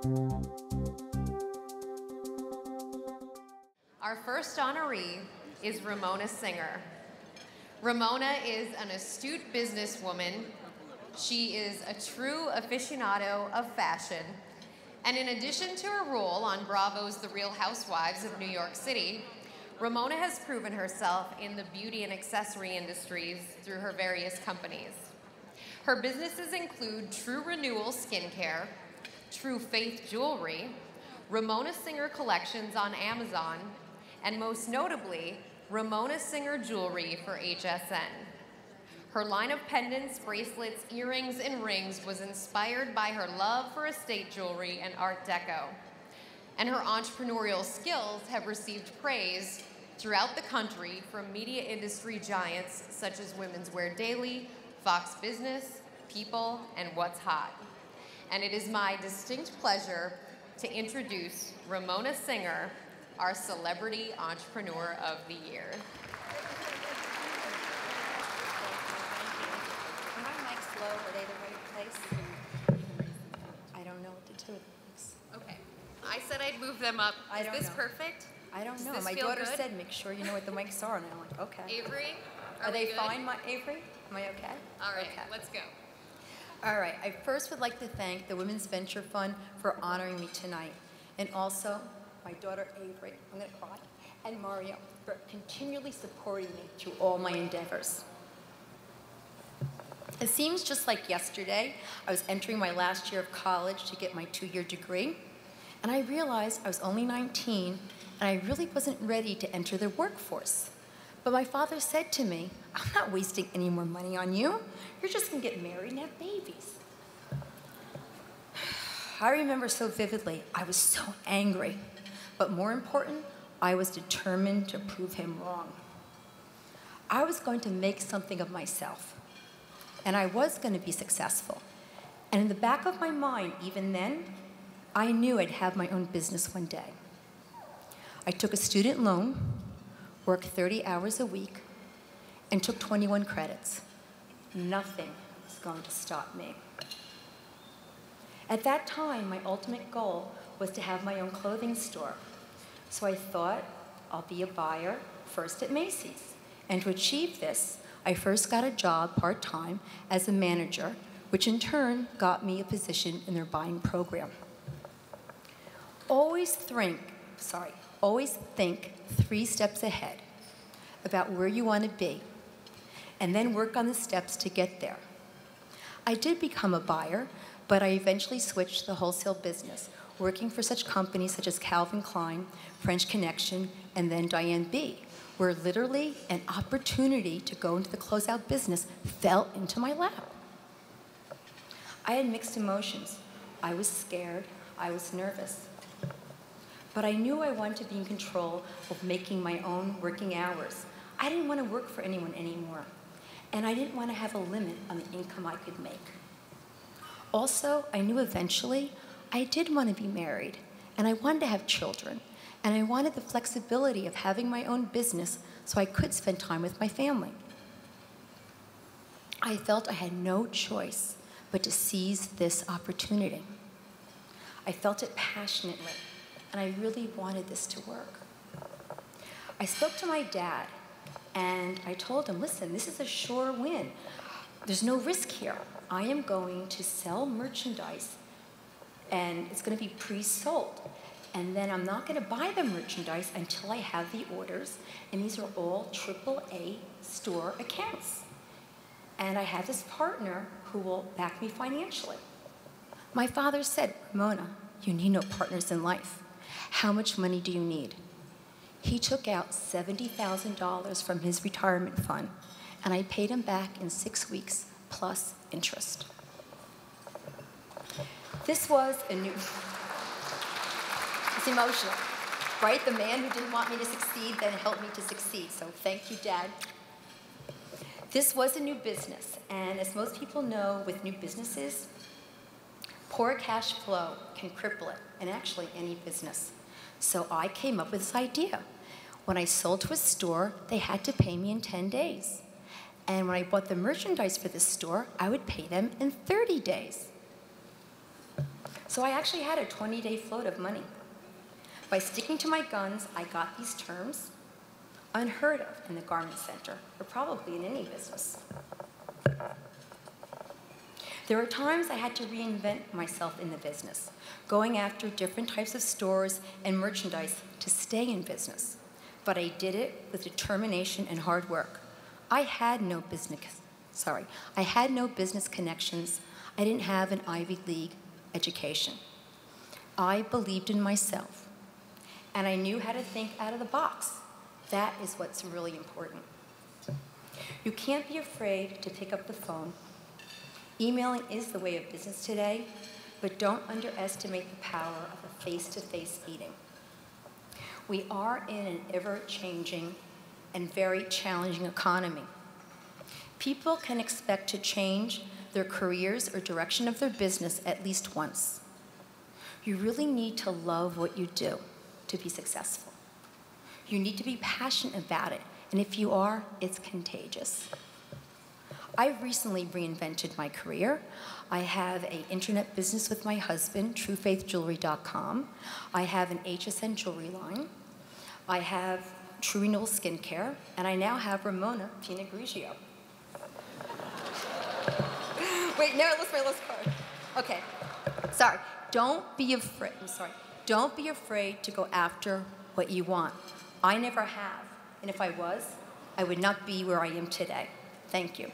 Our first honoree is Ramona Singer. Ramona is an astute businesswoman. She is a true aficionado of fashion. And in addition to her role on Bravo's The Real Housewives of New York City, Ramona has proven herself in the beauty and accessory industries through her various companies. Her businesses include True Renewal Skincare, True Faith Jewelry, Ramona Singer Collections on Amazon, and most notably, Ramona Singer Jewelry for HSN. Her line of pendants, bracelets, earrings, and rings was inspired by her love for estate jewelry and Art Deco. And her entrepreneurial skills have received praise throughout the country from media industry giants such as Women's Wear Daily, Fox Business, People, and What's Hot. And it is my distinct pleasure to introduce Ramona Singer, our Celebrity Entrepreneur of the Year. Are my mics low? Are they the right place? I don't know what to do with mics. Okay. I said I'd move them up. Is this perfect? I don't know. Does My this feel daughter good? said, make sure you know what the mics are. And I'm like, okay. Avery, Are they we good? fine, Avery? Am I okay? All right, Okay. let's go. All right. I first would like to thank the Women's Venture Fund for honoring me tonight. And also my daughter Avery, I'm going to cry, and Mario for continually supporting me through all my endeavors. It seems just like yesterday, I was entering my last year of college to get my 2-year degree, and I realized I was only 19, and I really wasn't ready to enter the workforce. But my father said to me, I'm not wasting any more money on you. You're just going to get married and have babies. I remember so vividly, I was so angry. But more important, I was determined to prove him wrong. I was going to make something of myself, and I was going to be successful. And in the back of my mind, even then, I knew I'd have my own business one day. I took a student loan, worked 30 hours a week, and took 21 credits. Nothing was going to stop me. At that time, my ultimate goal was to have my own clothing store. So I thought, I'll be a buyer, first at Macy's. And to achieve this, I first got a job part-time as a manager, which in turn got me a position in their buying program. Always think 3 steps ahead about where you want to be, and then work on the steps to get there. I did become a buyer, but I eventually switched to the wholesale business, working for such companies such as Calvin Klein, French Connection, and then Diane B, where literally an opportunity to go into the closeout business fell into my lap. I had mixed emotions. I was scared, I was nervous. But I knew I wanted to be in control of making my own working hours. I didn't want to work for anyone anymore. And I didn't want to have a limit on the income I could make. Also, I knew eventually I did want to be married, and I wanted to have children, and I wanted the flexibility of having my own business so I could spend time with my family. I felt I had no choice but to seize this opportunity. I felt it passionately, and I really wanted this to work. I spoke to my dad, and I told him, listen, this is a sure win. There's no risk here. I am going to sell merchandise, and it's going to be pre-sold. And then I'm not going to buy the merchandise until I have the orders, and these are all AAA store accounts. And I have this partner who will back me financially. My father said, Ramona, you need no partners in life. How much money do you need? He took out $70,000 from his retirement fund, and I paid him back in 6 weeks, plus interest. This was a new, it's emotional, right? The man who didn't want me to succeed then helped me to succeed, so thank you, Dad. This was a new business, and as most people know with new businesses, poor cash flow can cripple it, and actually any business. So I came up with this idea. When I sold to a store, they had to pay me in 10 days. And when I bought the merchandise for this store, I would pay them in 30 days. So I actually had a 20-day float of money. By sticking to my guns, I got these terms, unheard of in the garment center, or probably in any business. There were times I had to reinvent myself in the business, going after different types of stores and merchandise to stay in business. But I did it with determination and hard work. I had no business connections. I didn't have an Ivy League education. I believed in myself, and I knew how to think out of the box. That is what's really important. You can't be afraid to pick up the phone. Emailing is the way of business today, but don't underestimate the power of a face-to-face meeting. We are in an ever-changing and very challenging economy. People can expect to change their careers or direction of their business at least once. You really need to love what you do to be successful. You need to be passionate about it, and if you are, it's contagious. I've recently reinvented my career. I have an internet business with my husband, truefaithjewelry.com. I have an HSN jewelry line. I have True Renewal Skincare, and I now have Ramona Pinot Grigio. Wait, no, let's card. Okay, sorry. Don't be afraid. I'm sorry. Don't be afraid to go after what you want. I never have, and if I was, I would not be where I am today. Thank you.